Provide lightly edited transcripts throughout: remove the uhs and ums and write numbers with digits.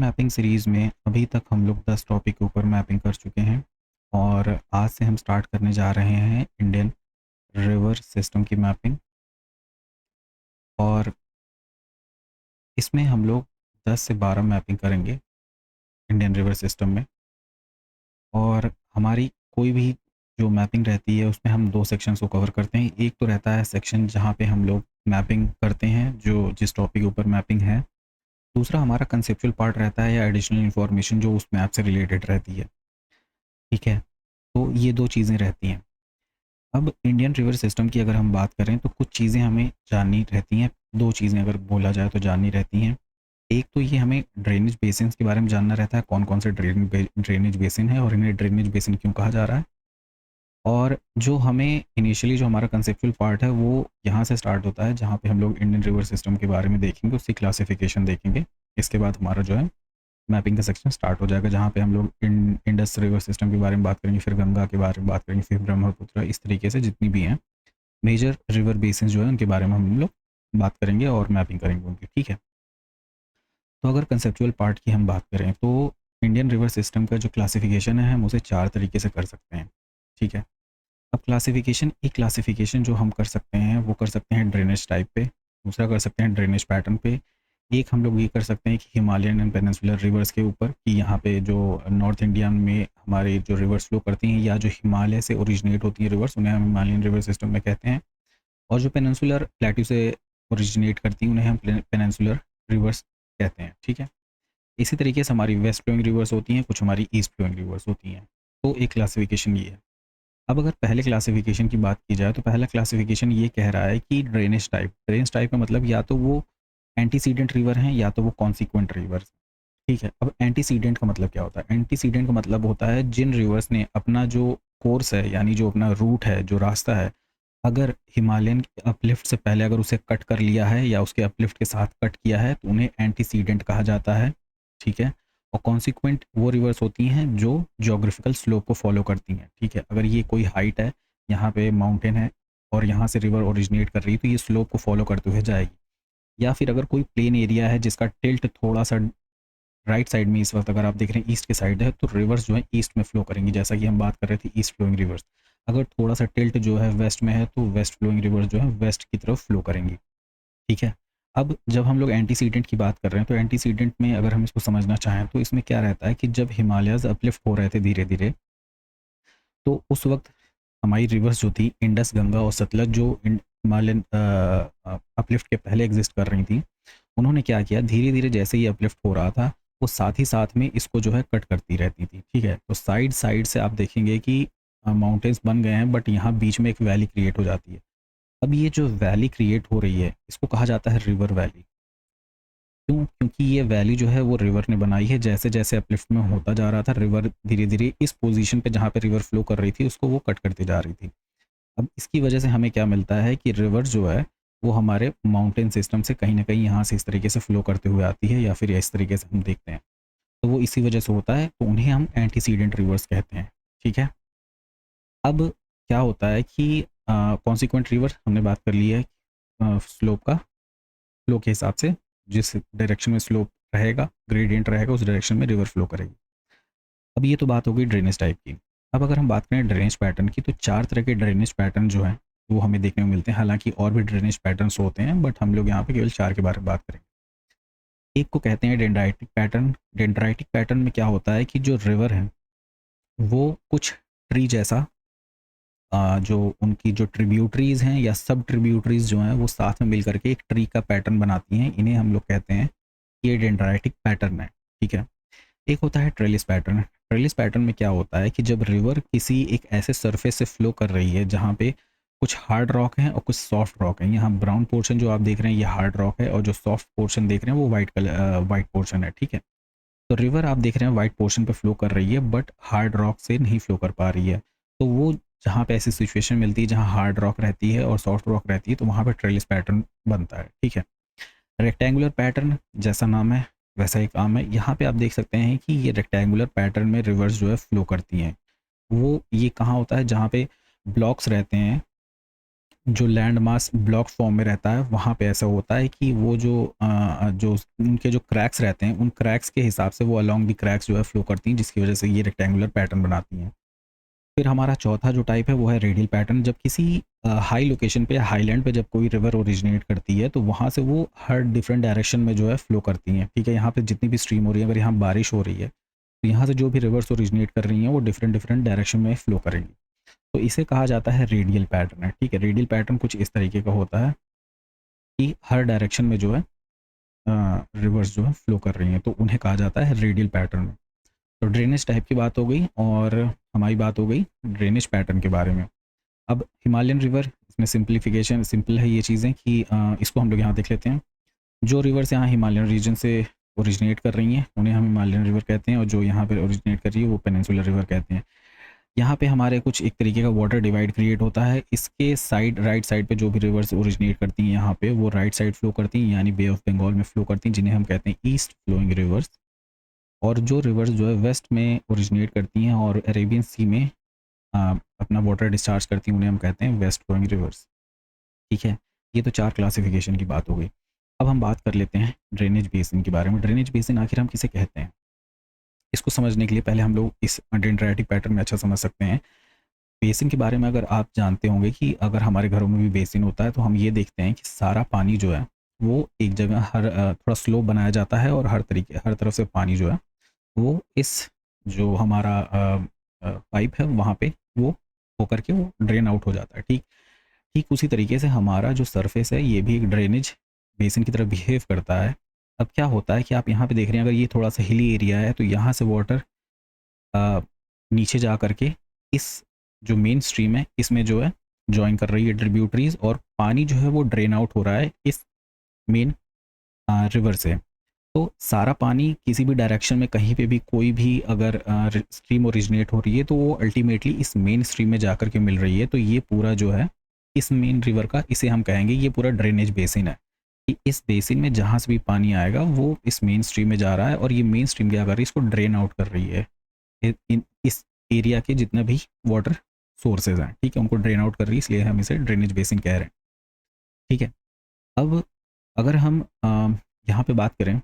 Mapping series में अभी तक हम लोग 10 टॉपिक के ऊपर मैपिंग कर चुके हैं और आज से हम स्टार्ट करने जा रहे हैं इंडियन रिवर सिस्टम की मैपिंग। और इसमें हम लोग 10 से 12 मैपिंग करेंगे इंडियन रिवर सिस्टम में। और हमारी कोई भी जो मैपिंग रहती है उसमें हम दो सेक्शंस को कवर करते हैं। एक तो रहता है सेक्शन जहाँ पे हम लोग मैपिंग करते हैं जो जिस टॉपिक के ऊपर मैपिंग है। दूसरा हमारा कंसेप्चुअल पार्ट रहता है या एडिशनल इन्फॉर्मेशन जो उस मैप से रिलेटेड रहती है। ठीक है, तो ये दो चीज़ें रहती हैं। अब इंडियन रिवर सिस्टम की अगर हम बात करें तो कुछ चीज़ें हमें जाननी रहती हैं। दो चीज़ें अगर बोला जाए तो जाननी रहती हैं। एक तो ये हमें ड्रेनेज बेसिन्स के बारे में जानना रहता है, कौन कौन से ड्रेनेज बेसिन है और इन्हें ड्रेनेज बेसिन क्यों कहा जा रहा है। और जो हमें इनिशियली जो हमारा कंसेप्चुअल पार्ट है वो यहाँ से स्टार्ट होता है जहाँ पे हम लोग इंडियन रिवर सिस्टम के बारे में देखेंगे, उसकी क्लासिफिकेशन देखेंगे। इसके बाद हमारा जो है मैपिंग का सेक्शन स्टार्ट हो जाएगा जहाँ पे हम लोग इंडस रिवर सिस्टम के बारे में बात करेंगे, फिर गंगा के बारे में बात करेंगे, फिर ब्रह्मपुत्र, इस तरीके से जितनी भी हैं मेजर रिवर बेसिन जो है उनके बारे में हम लोग बात करेंगे और मैपिंग करेंगे उनकी। ठीक है, तो अगर कंसेप्चुअल पार्ट की हम बात करें तो इंडियन रिवर सिस्टम का जो क्लासिफिकेशन है हम उसे 4 तरीके से कर सकते हैं। ठीक है, अब एक क्लासिफिकेशन जो हम कर सकते हैं वो कर सकते हैं ड्रेनेज टाइप पे, दूसरा कर सकते हैं ड्रेनेज पैटर्न पे, एक हम लोग ये कर सकते हैं कि हिमालयन एंड पेनिनसुलर रिवर्स के ऊपर कि यहाँ पे जो नॉर्थ इंडिया में हमारे जो रिवर्स फ्लो करती हैं या जो हिमालय से ओरिजिनेट होती हैं रिवर्स उन्हें हम हिमालयन रिवर सिस्टम में कहते हैं। और जो पेनिनसुलर प्लेट्यू से ओरिजिनेट करती हैं उन्हें हम पेनिनसुलर रिवर्स कहते हैं। ठीक है, इसी तरीके से हमारी वेस्ट फ्लोइंग रिवर्स होती हैं, कुछ हमारी ईस्ट फ्लोइंग रिवर्स होती हैं। तो एक क्लासिफिकेशन ये है। अब अगर पहले क्लासिफिकेशन की बात की जाए तो पहला क्लासिफिकेशन ये कह रहा है कि ड्रेनेज टाइप का मतलब या तो वो एंटीसीडेंट रिवर हैं या तो वो कॉन्सिक्वेंट रिवर्स। ठीक है, अब एंटीसीडेंट का मतलब क्या होता है? एंटीसीडेंट का मतलब होता है जिन रिवर्स ने अपना जो कोर्स है यानी जो अपना रूट है, जो रास्ता है, अगर हिमालयन अपलिफ्ट से पहले अगर उसे कट कर लिया है या उसके अपलिफ्ट के साथ कट किया है तो उन्हें एंटीसीडेंट कहा जाता है। ठीक है, और कॉन्सिक्वेंट वो रिवर्स होती हैं जो ज्योग्राफिकल स्लोप को फॉलो करती हैं। ठीक है, अगर ये कोई हाइट है, यहाँ पे माउंटेन है और यहाँ से रिवर ओरिजिनेट कर रही है तो ये स्लोप को फॉलो करते हुए जाएगी। या फिर अगर कोई प्लेन एरिया है जिसका टिल्ट थोड़ा सा राइट साइड में इस वक्त अगर आप देख रहे हैं ईस्ट के साइड है तो रिवर्स जो है ईस्ट में फ्लो करेंगी, जैसा कि हम बात कर रहे थे ईस्ट फ्लोइंग रिवर्स। अगर थोड़ा सा टिल्ट जो है वेस्ट में है तो वेस्ट फ्लोइंग रिवर्स जो है वेस्ट की तरफ फ्लो करेंगी। ठीक है, अब जब हम लोग एंटीसीडेंट की बात कर रहे हैं तो एंटीसीडेंट में अगर हम इसको समझना चाहें तो इसमें क्या रहता है कि जब हिमालयाज अपलिफ्ट हो रहे थे धीरे धीरे तो उस वक्त हमारी रिवर्स जो थी इंडस, गंगा और सतलज जो हिमालयन अपलिफ्ट के पहले एग्जिस्ट कर रही थी, उन्होंने क्या किया धीरे धीरे जैसे ही अपलिफ्ट हो रहा था वो साथ ही साथ में इसको जो है कट करती रहती थी। ठीक है, तो साइड साइड से आप देखेंगे कि माउंटेन्स बन गए हैं बट यहाँ बीच में एक वैली क्रिएट हो जाती है। अब ये जो वैली क्रिएट हो रही है इसको कहा जाता है रिवर वैली। क्यों? क्योंकि ये वैली जो है वो रिवर ने बनाई है। जैसे जैसे अपलिफ्ट में होता जा रहा था रिवर धीरे धीरे इस पोजीशन पे जहाँ पे रिवर फ्लो कर रही थी उसको वो कट करती जा रही थी। अब इसकी वजह से हमें क्या मिलता है कि रिवर जो है वो हमारे माउंटेन सिस्टम से कहीं ना कहीं यहाँ से इस तरीके से फ्लो करते हुए आती है या फिर इस तरीके से हम देखते हैं, तो वो इसी वजह से होता है, तो उन्हें हम एंटीसीडेंट रिवर्स कहते हैं। ठीक है, अब क्या होता है कि कॉन्सिक्वेंट रिवर हमने बात कर ली है स्लोप का, फ्लो के हिसाब से जिस डायरेक्शन में स्लोप रहेगा, ग्रेडियंट रहेगा, उस डायरेक्शन में रिवर फ्लो करेगी। अब ये तो बात हो गई ड्रेनेज टाइप की। अब अगर हम बात करें ड्रेनेज पैटर्न की तो 4 तरह के ड्रेनेज पैटर्न जो हैं वो हमें देखने को मिलते हैं। हालांकि और भी ड्रेनेज पैटर्न्स होते हैं बट हम लोग यहाँ पे केवल 4 के बारे में बात करेंगे। एक को कहते हैं डेंड्राइटिक पैटर्न। डेंड्राइटिक पैटर्न में क्या होता है कि जो रिवर है वो कुछ ट्री जैसा जो उनकी जो ट्रिब्यूटरीज हैं या सब ट्रिब्यूटरीज जो हैं वो साथ में मिल करके एक ट्री का पैटर्न बनाती हैं। इन्हें हम लोग कहते हैं ये डेंड्राइटिक पैटर्न है। ठीक है, एक होता है ट्रेलिस पैटर्न। ट्रेलिस पैटर्न में क्या होता है कि जब रिवर किसी एक ऐसे सरफेस से फ्लो कर रही है जहाँ पे कुछ हार्ड रॉक है और कुछ सॉफ्ट रॉक है। यहाँ ब्राउन पोर्शन जो आप देख रहे हैं ये हार्ड रॉक है और जो सॉफ्ट पोर्शन देख रहे हैं वो वाइट पोर्शन है। ठीक है, तो रिवर आप देख रहे हैं वाइट पोर्शन पे फ्लो कर रही है बट हार्ड रॉक से नहीं फ्लो कर पा रही है। तो वो जहाँ पे ऐसी सिचुएशन मिलती है जहाँ हार्ड रॉक रहती है और सॉफ्ट रॉक रहती है तो वहाँ पे ट्रेलिस पैटर्न बनता है। ठीक है, रेक्टेंगुलर पैटर्न जैसा नाम है वैसा ही काम है। यहाँ पे आप देख सकते हैं कि ये रेक्टेंगुलर पैटर्न में रिवर्स जो है फ्लो करती हैं। वो ये कहाँ होता है जहाँ पे ब्लॉक्स रहते हैं जो लैंड मास ब्लॉक फॉर्म में रहता है वहाँ पे ऐसा होता है कि वो जो उनके जो क्रैक्स रहते हैं, उन क्रैक्स के हिसाब से वो अलोंग दी क्रैक्स जो है फ्लो करती हैं, जिसकी वजह से ये रेक्टेंगुलर पैटर्न बनाती हैं। फिर हमारा चौथा जो टाइप है वो है रेडियल पैटर्न। जब किसी हाई लोकेशन पे, हाईलैंड पे जब कोई रिवर ओरिजिनेट करती है तो वहाँ से वो हर डिफरेंट डायरेक्शन में जो है फ्लो करती हैं, ठीक है। यहाँ पे जितनी भी स्ट्रीम हो रही है, अगर यहाँ बारिश हो रही है तो यहाँ से जो भी रिवर्स ओरिजिनेट कर रही हैं वो डिफरेंट डिफरेंट डायरेक्शन में फ्लो करेंगी। तो इसे कहा जाता है रेडियल पैटर्न है, ठीक है। रेडियल पैटर्न कुछ इस तरीके का होता है कि हर डायरेक्शन में जो है रिवर्स जो है फ्लो कर रही हैं, तो उन्हें कहा जाता है रेडियल पैटर्न। तो ड्रेनेज टाइप की बात हो गई और हमारी बात हो गई ड्रेनेज पैटर्न के बारे में। अब हिमालयन रिवर, इसमें सिंप्लीफिकेशन सिंपल है ये चीज़ें कि इसको हम लोग यहाँ देख लेते हैं। जो रिवर्स यहाँ हिमालयन रीजन से ओरिजिनेट कर रही हैं उन्हें हम हिमालयन रिवर कहते हैं, और जो यहाँ पर ओरिजिनेट कर रही है वो पेनिनसुलर रिवर कहते हैं। यहाँ पे हमारे कुछ एक तरीके का वाटर डिवाइड क्रिएट होता है। इसके साइड, राइट साइड पे जो भी रिवर्स ओरिजिनेट करती हैं यहाँ पे, वो राइट साइड फ्लो करती हैं, यानी बे ऑफ बंगाल में फ्लो करती हैं, जिन्हें हम कहते हैं ईस्ट फ्लोइंग रिवर्स। और जो रिवर्स जो है वेस्ट में ओरिजिनेट करती हैं और अरेबियन सी में अपना वाटर डिस्चार्ज करती हैं, उन्हें हम कहते हैं वेस्ट फ्लोइंग रिवर्स, ठीक है। ये तो 4 क्लासिफिकेशन की बात हो गई। अब हम बात कर लेते हैं ड्रेनेज बेसिन के बारे में। ड्रेनेज बेसिन आखिर हम किसे कहते हैं, इसको समझने के लिए पहले हम लोग इस डेंड्राइटिक पैटर्न में अच्छा समझ सकते हैं। बेसिन के बारे में अगर आप जानते होंगे कि अगर हमारे घरों में भी बेसिन होता है तो हम ये देखते हैं कि सारा पानी जो है वो एक जगह थोड़ा स्लो बनाया जाता है, और हर तरफ से पानी जो है वो इस जो हमारा पाइप है वहाँ पे वो होकर के वो ड्रेन आउट हो जाता है, ठीक। ठीक उसी तरीके से हमारा जो सरफेस है ये भी एक ड्रेनेज बेसिन की तरह बिहेव करता है। अब क्या होता है कि आप यहाँ पे देख रहे हैं, अगर ये थोड़ा सा हिली एरिया है तो यहाँ से वाटर नीचे जा करके इस जो मेन स्ट्रीम है इसमें जो है जॉइन कर रही है ट्रिब्यूटरीज, और पानी जो है वो ड्रेन आउट हो रहा है इस मेन रिवर से। तो सारा पानी किसी भी डायरेक्शन में कहीं पे भी कोई भी अगर स्ट्रीम ओरिजिनेट हो रही है तो वो अल्टीमेटली इस मेन स्ट्रीम में जाकर के मिल रही है। तो ये पूरा जो है इस मेन रिवर का, इसे हम कहेंगे ये पूरा ड्रेनेज बेसिन है, कि इस बेसिन में जहाँ से भी पानी आएगा वो इस मेन स्ट्रीम में जा रहा है, और ये मेन स्ट्रीम क्या कर रही है, इसको ड्रेन आउट कर रही है। इस एरिया के जितने भी वाटर सोर्सेज हैं, ठीक है, उनको ड्रेन आउट कर रही है, इसलिए हम इसे ड्रेनेज बेसिन कह रहे हैं, ठीक है। अब अगर हम यहाँ पे बात करें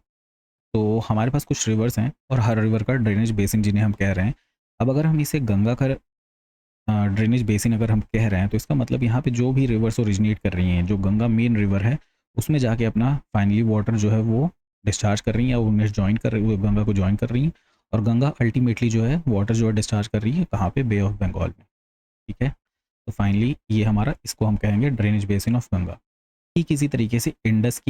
तो हमारे पास कुछ रिवर्स हैं और हर रिवर का ड्रेनेज बेसिन जिन्हें हम कह रहे हैं। अब अगर हम इसे गंगा का ड्रेनेज बेसिन अगर हम कह रहे हैं तो इसका मतलब यहाँ पे जो भी रिवर्स ओरिजिनेट कर रही हैं, जो गंगा मेन रिवर है उसमें जाके अपना फाइनली वाटर जो है वो डिस्चार्ज कर रही हैं, या उन्हें ज्वाइन कर रही, वो गंगा को ज्वाइन कर रही हैं, और गंगा अल्टीमेटली जो है वाटर जो है डिस्चार्ज कर रही है कहाँ पे, बे ऑफ बंगाल में, ठीक है। तो फाइनली ये हमारा, इसको हम कहेंगे ड्रेनेज बेसिन ऑफ गंगा। ठीक इसी तरीके से इंडस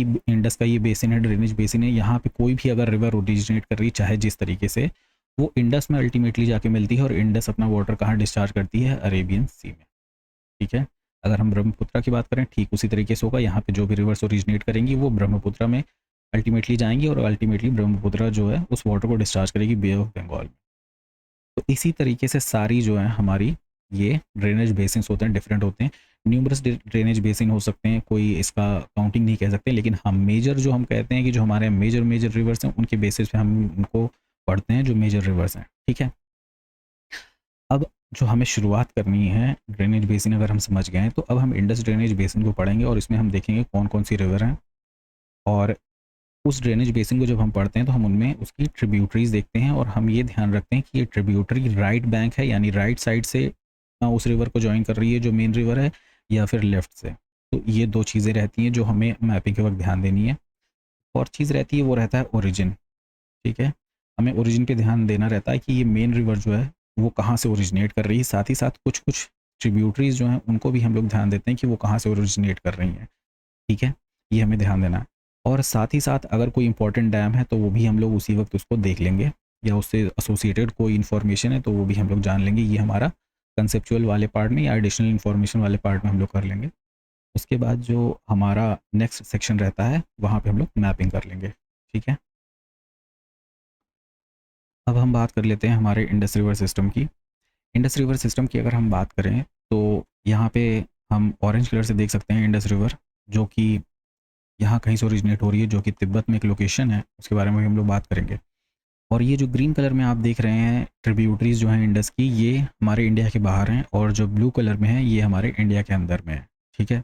का ये बेसिन है, ड्रेनेज बेसिन है। यहाँ पे कोई भी अगर रिवर ओरिजिनेट कर रही है चाहे जिस तरीके से, वो इंडस में अल्टीमेटली जाके मिलती है, और इंडस अपना वाटर कहाँ डिस्चार्ज करती है, अरेबियन सी में, ठीक है। अगर हम ब्रह्मपुत्र की बात करें ठीक उसी तरीके से होगा, यहाँ पे जो भी रिवर्स ओरिजिनेट करेंगी वो ब्रह्मपुत्र में अल्टीमेटली जाएंगी, और अल्टीमेटली ब्रह्मपुत्र जो है उस वाटर को डिस्चार्ज करेगी बे ऑफ बंगाल में। तो इसी तरीके से सारी जो है हमारी ये ड्रेनेज बेसिन होते हैं, डिफरेंट होते हैं। न्यूमरस ड्रेनेज बेसिन हो सकते हैं, कोई इसका काउंटिंग नहीं कह सकते, लेकिन हम मेजर जो हम कहते हैं कि जो हमारे मेजर रिवर्स हैं उनके बेसिस पे हम उनको पढ़ते हैं, जो मेजर रिवर्स हैं, ठीक है। अब जो हमें शुरुआत करनी है ड्रेनेज बेसिन अगर हम समझ गए हैं, तो अब हम इंडस ड्रेनेज बेसिन को पढ़ेंगे, और इसमें हम देखेंगे कौन कौन सी रिवर हैं, और उस ड्रेनेज बेसिन को जब हम पढ़ते हैं तो हम उनमें उसकी ट्रिब्यूटरीज देखते हैं, और हम ये ध्यान रखते हैं कि ये ट्रिब्यूटरी राइट बैंक है, यानी राइट साइड से उस रिवर को ज्वाइन कर रही है जो मेन रिवर है, या फिर लेफ्ट से। तो ये 2 चीज़ें रहती हैं जो हमें मैपिंग के वक्त ध्यान देनी है। और चीज़ रहती है वो रहता है ओरिजिन, ठीक है। हमें ओरिजिन पे ध्यान देना रहता है कि ये मेन रिवर जो है वो कहाँ से ओरिजिनेट कर रही है, साथ ही साथ कुछ कुछ ट्रिब्यूटरीज जो हैं उनको भी हम लोग ध्यान देते हैं कि वो कहाँ से ओरिजिनेट कर रही हैं, ठीक है। ये हमें ध्यान देना है, और साथ ही साथ अगर कोई इंपॉर्टेंट डैम है तो वो भी हम लोग उसी वक्त उसको देख लेंगे, या उससे एसोसिएटेड कोई इन्फॉर्मेशन है तो वो भी हम लोग जान लेंगे। ये हमारा कंसेप्चुअल वाले पार्ट में या एडिशनल इन्फॉर्मेशन वाले पार्ट में हम लोग कर लेंगे। उसके बाद जो हमारा नेक्स्ट सेक्शन रहता है वहाँ पे हम लोग मैपिंग कर लेंगे, ठीक है। अब हम बात कर लेते हैं हमारे इंडस रिवर सिस्टम की। इंडस रिवर सिस्टम की अगर हम बात करें तो यहाँ पे हम ऑरेंज कलर से देख सकते हैं इंडस रिवर, जो कि यहाँ कहीं से ओरिजिनेट हो रही है, जो कि तिब्बत में एक लोकेशन है, उसके बारे में भी हम लोग बात करेंगे। और ये जो ग्रीन कलर में आप देख रहे हैं ट्रिब्यूटरीज जो हैं इंडस की, ये हमारे इंडिया के बाहर हैं, और जो ब्लू कलर में है ये हमारे इंडिया के अंदर में है, ठीक है।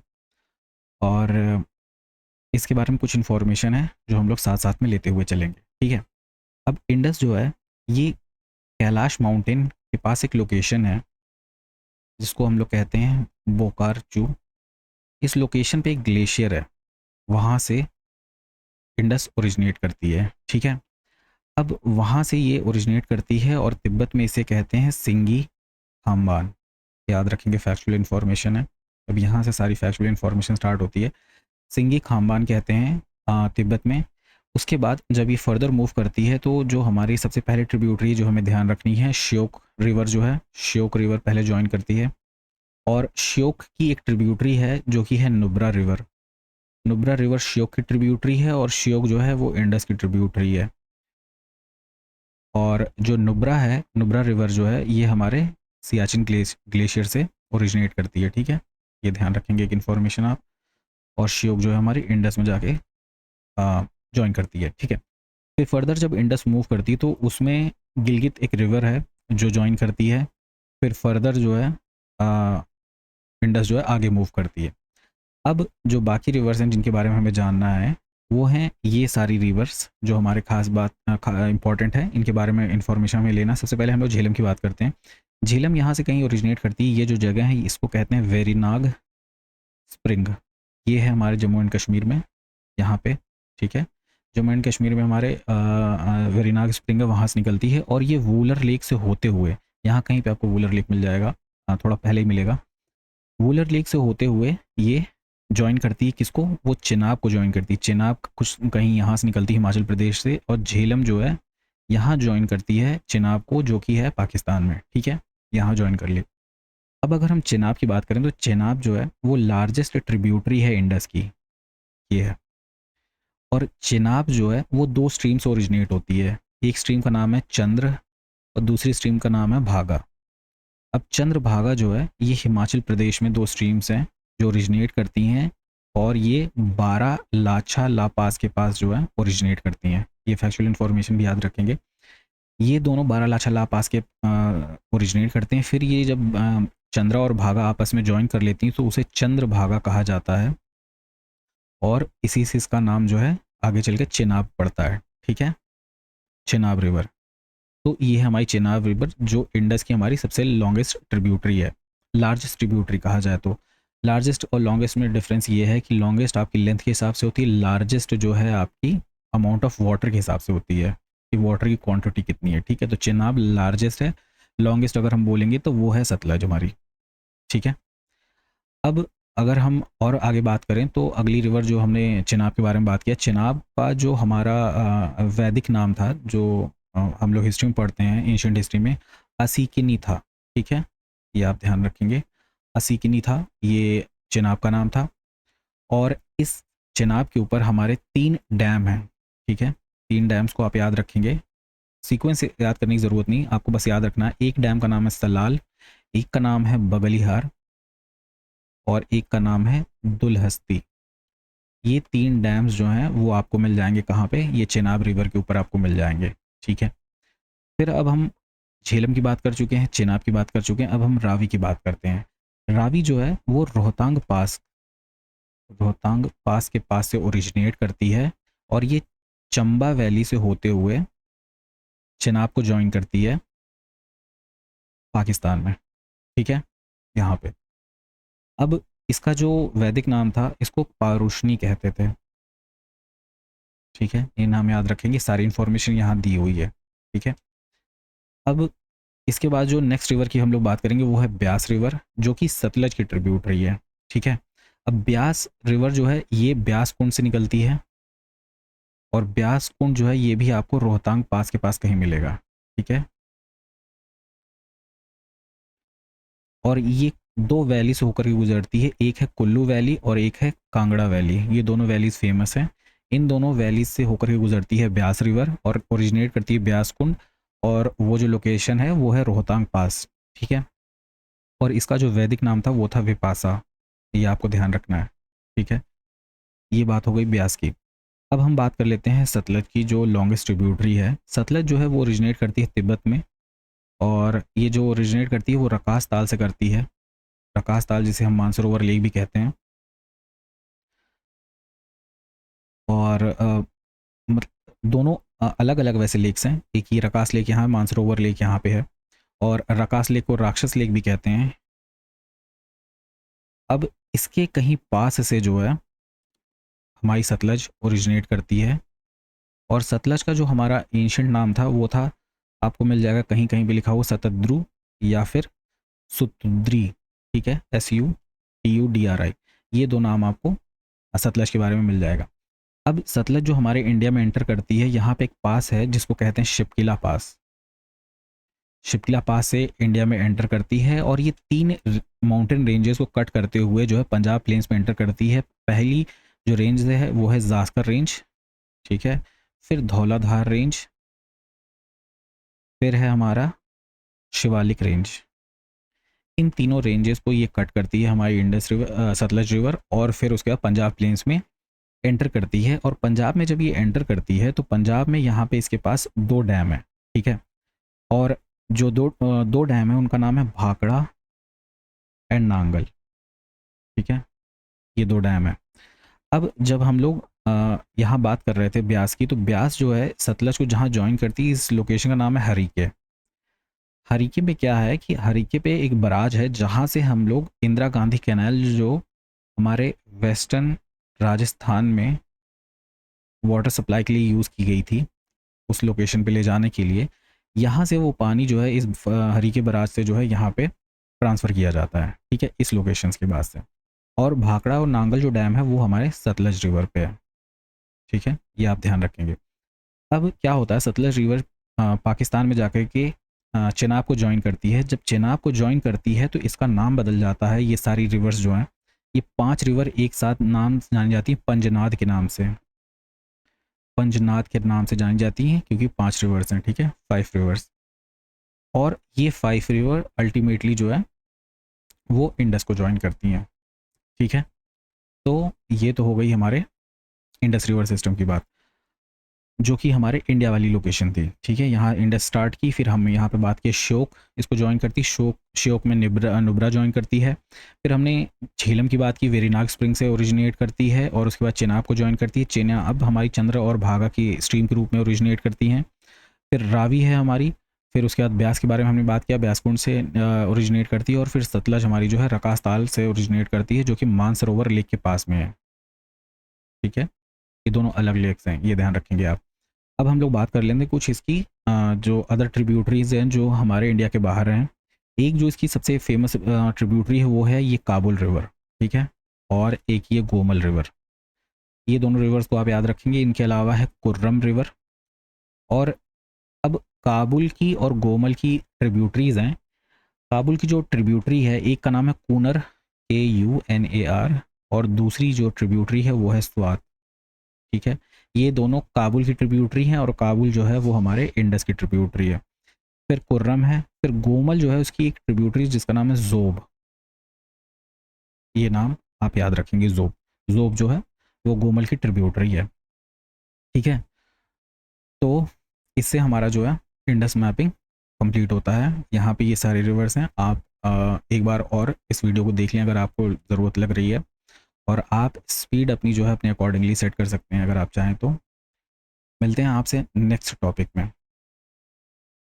और इसके बारे में कुछ इन्फॉर्मेशन है जो हम लोग साथ साथ में लेते हुए चलेंगे, ठीक है। अब इंडस जो है ये कैलाश माउंटेन के पास एक लोकेशन है जिसको हम लोग कहते हैं बोकारचू। इस लोकेशन पे एक ग्लेशियर है, वहाँ से इंडस ओरिजिनेट करती है, ठीक है। अब वहाँ से ये ओरिजिनेट करती है और तिब्बत में इसे कहते हैं सिंगी खाम्बान। याद रखेंगे, फैक्चुअल इन्फॉर्मेशन है। अब यहाँ से सारी फैक्चुअल इन्फॉर्मेशन स्टार्ट होती है। सिंगी खाम्बान कहते हैं तिब्बत में। उसके बाद जब ये फर्दर मूव करती है तो जो हमारी सबसे पहले ट्रिब्यूटरी जो हमें ध्यान रखनी है, श्योक रिवर जो है, श्योक रिवर पहले ज्वाइन करती है। और श्योक की एक ट्रिब्यूटरी है जो कि है नुब्रा रिवर। नुब्रा रिवर श्योक की ट्रिब्यूटरी है और श्योक जो है वो इंडस की ट्रिब्यूटरी है। और जो नुब्रा है, नुब्रा रिवर जो है ये हमारे सियाचिन ग्लेशियर से ओरिजिनेट करती है, ठीक है। ये ध्यान रखेंगे एक इन्फॉर्मेशन आप। और श्योक जो है हमारी इंडस में जाके ज्वाइन करती है, ठीक है। फिर फर्दर जब इंडस मूव करती है तो उसमें गिलगित एक रिवर है जो ज्वाइन करती है। फिर फर्दर जो है इंडस जो है आगे मूव करती है। अब जो बाकी रिवर्स हैं जिनके बारे में हमें जानना है वो हैं ये सारी रिवर्स जो हमारे खास बात इंपॉर्टेंट है, इनके बारे में इंफॉर्मेशन हमें लेना। सबसे पहले हम लोग झेलम की बात करते हैं। झेलम यहाँ से कहीं ओरिजिनेट करती है। ये जो जगह है इसको कहते हैं वेरीनाग स्प्रिंग। ये है हमारे जम्मू एंड कश्मीर में, यहाँ पे, ठीक है। जम्मू एंड कश्मीर में हमारे वेरीनाग स्प्रिंग वहाँ से निकलती है और ये वूलर लेक से होते हुए, यहाँ कहीं पे आपको वूलर लेक मिल जाएगा, थोड़ा पहले ही मिलेगा। वूलर लेक से होते हुए ये ज्वाइन करती है किसको, वो चिनाब को ज्वाइन करती है। चिनाब कुछ कहीं यहाँ से निकलती है हिमाचल प्रदेश से, और झेलम जो है यहाँ ज्वाइन करती है चिनाब को जो कि है पाकिस्तान में, ठीक है। यहाँ ज्वाइन कर ले। अब अगर हम चिनाब की बात करें तो चिनाब जो है वो लार्जेस्ट ट्रिब्यूटरी है इंडस की, ये है। और चिनाब जो है वो दो स्ट्रीम से ओरिजिनेट होती है। एक स्ट्रीम का नाम है चंद्र और दूसरी स्ट्रीम का नाम है भागा। अब चंद्र भागा जो है ये हिमाचल प्रदेश में दो स्ट्रीम्स हैं जो ओरिजिनेट करती हैं, और ये 12 लाछा ला पास के पास जो है ओरिजिनेट करती हैं। ये फैक्चुअल इन्फॉर्मेशन भी याद रखेंगे। ये दोनों 12 लाछा ला पास के ओरिजिनेट करते हैं। फिर ये जब चंद्रा और भागा आपस में ज्वाइन कर लेती हैं तो उसे चंद्र भागा कहा जाता है, और इसी से इसका नाम जो है आगे चल के चिनाब पड़ता है, ठीक है, चिनाब रिवर। तो ये है हमारी चिनाब रिवर जो इंडस की हमारी सबसे लॉन्गेस्ट ट्रिब्यूटरी है, लार्जेस्ट ट्रिब्यूटरी कहा जाए तो। लार्जेस्ट और लॉन्गेस्ट में डिफरेंस ये है कि लॉन्गेस्ट आपकी लेंथ के हिसाब से होती है, लार्जेस्ट जो है आपकी अमाउंट ऑफ वाटर के हिसाब से होती है कि वाटर की क्वांटिटी कितनी है, ठीक है। तो चिनाब लार्जेस्ट है। लॉन्गेस्ट अगर हम बोलेंगे तो वो है सतलज हमारी, ठीक है। अब अगर हम और आगे बात करें तो अगली रिवर जो हमने चिनाब के बारे में बात किया, चिनाब का जो हमारा वैदिक नाम था जो हम लोग हिस्ट्री में पढ़ते हैं, एंशिएंट हिस्ट्री में, असीकिनी था, ठीक है। ये आप ध्यान रखेंगे, असीकिनी था, ये चिनाब का नाम था। और इस चिनाब के ऊपर हमारे 3 डैम हैं, ठीक है। 3 डैम्स को आप याद रखेंगे, सीक्वेंस याद करने की ज़रूरत नहीं, आपको बस याद रखना है। एक डैम का नाम है सलाल, एक का नाम है बगलिहार, और एक का नाम है दुलहस्ती। ये 3 डैम्स जो हैं वो आपको मिल जाएंगे कहाँ पे, ये चिनाब रिवर के ऊपर आपको मिल जाएंगे, ठीक है। फिर अब हम झेलम की बात कर चुके हैं, चिनाब की बात कर चुके हैं, अब हम रावी की बात करते हैं। रावी जो है वो रोहतांग पास के पास से ओरिजिनेट करती है और ये चंबा वैली से होते हुए चिनाब को ज्वाइन करती है पाकिस्तान में, ठीक है, यहाँ पे। अब इसका जो वैदिक नाम था इसको पारुष्णी कहते थे, ठीक है। ये नाम याद रखेंगे, सारी इन्फॉर्मेशन यहाँ दी हुई है, ठीक है। अब इसके बाद जो नेक्स्ट रिवर की हम लोग बात करेंगे वो है ब्यास रिवर जो कि सतलज की ट्रिब्यूटरी है, ठीक है। अब ब्यास रिवर जो है ये ब्यास कुंड से निकलती है, और ब्यास कुंड जो है ये भी आपको रोहतांग पास के पास कहीं मिलेगा, ठीक है। और ये 2 वैली से होकर के गुजरती है, एक है कुल्लू वैली और एक है कांगड़ा वैली। ये दोनों वैलीज फेमस हैं। इन दोनों वैलीज से होकर के गुजरती है ब्यास रिवर और ओरिजिनेट करती है ब्यास कुंड, और वो जो लोकेशन है वो है रोहतांग पास, ठीक है। और इसका जो वैदिक नाम था वो था विपासा, ये आपको ध्यान रखना है, ठीक है। ये बात हो गई ब्यास की। अब हम बात कर लेते हैं सतलज की जो लॉन्गेस्ट ट्रिब्यूटरी है। सतलज जो है वो ओरिजिनेट करती है तिब्बत में, और ये जो ओरिजिनेट करती है वो रकास ताल से करती है। रकास ताल जिसे हम मानसरोवर लेक भी कहते हैं, और दोनों अलग अलग वैसे लेक्स हैं। एक ये रकास लेक यहाँ है, मानसरोवर लेक यहाँ पे है, और रकास लेक को राक्षस लेक भी कहते हैं। अब इसके कहीं पास से जो है हमारी सतलज ओरिजिनेट करती है, और सतलज का जो हमारा एंशिएंट नाम था वो था, आपको मिल जाएगा कहीं कहीं भी लिखा हुआ सतद्रु या फिर सुतुद्री, ठीक है, SUTUDRI, ये दो नाम आपको सतलज के बारे में मिल जाएगा। अब सतलज जो हमारे इंडिया में एंटर करती है, यहाँ पे एक पास है जिसको कहते हैं शिपकिला पास। शिपकिला पास से इंडिया में एंटर करती है, और ये 3 माउंटेन रेंजेस को कट करते हुए जो है पंजाब प्लेन्स में एंटर करती है। पहली जो रेंज है वो है जास्कर रेंज, ठीक है, फिर धौलाधार रेंज, फिर है हमारा शिवालिक रेंज। इन तीनों रेंजेस को ये कट करती है हमारी इंडस रिवर, सतलज रिवर, और फिर उसके बाद पंजाब प्लेन्स में एंटर करती है। और पंजाब में जब ये एंटर करती है तो पंजाब में यहाँ पे इसके पास 2 डैम है, ठीक है, और जो दो डैम है उनका नाम है भाखड़ा एंड नांगल, ठीक है, ये 2 डैम है। अब जब हम लोग यहाँ बात कर रहे थे ब्यास की, तो ब्यास जो है सतलज को जहाँ ज्वाइन करती है, इस लोकेशन का नाम है हरीके। हरीके पे क्या है कि हरीके पे एक बराज है जहाँ से हम लोग इंदिरा गांधी कैनाल जो हमारे वेस्टर्न राजस्थान में वाटर सप्लाई के लिए यूज़ की गई थी, उस लोकेशन पे ले जाने के लिए, यहाँ से वो पानी जो है इस हरीके बराज से जो है यहाँ पे ट्रांसफ़र किया जाता है, ठीक है, इस लोकेशंस के बाद से। और भाखड़ा और नांगल जो डैम है वो हमारे सतलज रिवर पे है, ठीक है, ये आप ध्यान रखेंगे। अब क्या होता है, सतलज रिवर पाकिस्तान में जाकर के चेनाब को ज्वाइन करती है। जब चेनाब को ज्वाइन करती है तो इसका नाम बदल जाता है। ये सारी रिवर्स जो हैं, ये 5 रिवर एक साथ नाम जानी जाती है पंजनाद के नाम से, पंजनाद के नाम से जानी जाती हैं, क्योंकि 5 रिवर्स हैं, ठीक है, 5 रिवर्स। और ये 5 रिवर अल्टीमेटली जो है वो इंडस को ज्वाइन करती हैं, ठीक है। तो ये तो हो गई हमारे इंडस रिवर सिस्टम की बात, जो कि हमारे इंडिया वाली लोकेशन थी, ठीक है। यहाँ इंडस स्टार्ट की, फिर हम यहाँ पे बात की श्योक, इसको ज्वाइन करती, श्योक में नुब्रा ज्वाइन करती है। फिर हमने झेलम की बात की, वेरीनाग स्प्रिंग से ओरिजिनेट करती है, और उसके बाद चेनाब को ज्वाइन करती है। चेनाब हमारी चंद्र और भागा की स्ट्रीम के रूप में ओरिजिनेट करती हैं। फिर रावी है हमारी, फिर उसके बाद ब्यास के बारे में हमने बात किया, ब्यासकुंड से ओरिजिनेट करती है। और फिर सतलज हमारी जो है रकास ताल से ओरिजिनेट करती है, जो कि मानसरोवर लेक के पास में है, ठीक है। ये दोनों अलग लेक्स हैं, ये ध्यान रखेंगे आप। अब हम लोग बात कर लेंगे कुछ इसकी जो अदर ट्रिब्यूटरीज हैं जो हमारे इंडिया के बाहर हैं। एक जो इसकी सबसे फेमस ट्रिब्यूटरी है वो है ये काबुल रिवर, ठीक है, और एक ये गोमल रिवर। ये दोनों रिवर्स को आप याद रखेंगे। इनके अलावा है कुर्रम रिवर। और अब काबुल की और गोमल की ट्रिब्यूटरीज हैं। काबुल की जो ट्रिब्यूटरी है, एक का नाम है कूनर, KUNAR, और दूसरी जो ट्रिब्यूटरी है वो है स्वात, ठीक है। ये दोनों काबुल की ट्रिब्यूटरी हैं, और काबुल जो है वो हमारे इंडस की ट्रिब्यूटरी है। फिर कुर्रम है। फिर गोमल जो है उसकी एक ट्रिब्यूटरी जिसका नाम है जोब, ये नाम आप याद रखेंगे, जोब। जोब जो है वो गोमल की ट्रिब्यूटरी है, ठीक है। तो इससे हमारा जो है इंडस मैपिंग कंप्लीट होता है। यहाँ पे ये सारे रिवर्स हैं। आप एक बार और इस वीडियो को देख लें अगर आपको ज़रूरत लग रही है, और आप स्पीड अपनी जो है अपने अकॉर्डिंगली सेट कर सकते हैं अगर आप चाहें तो। मिलते हैं आपसे नेक्स्ट टॉपिक में।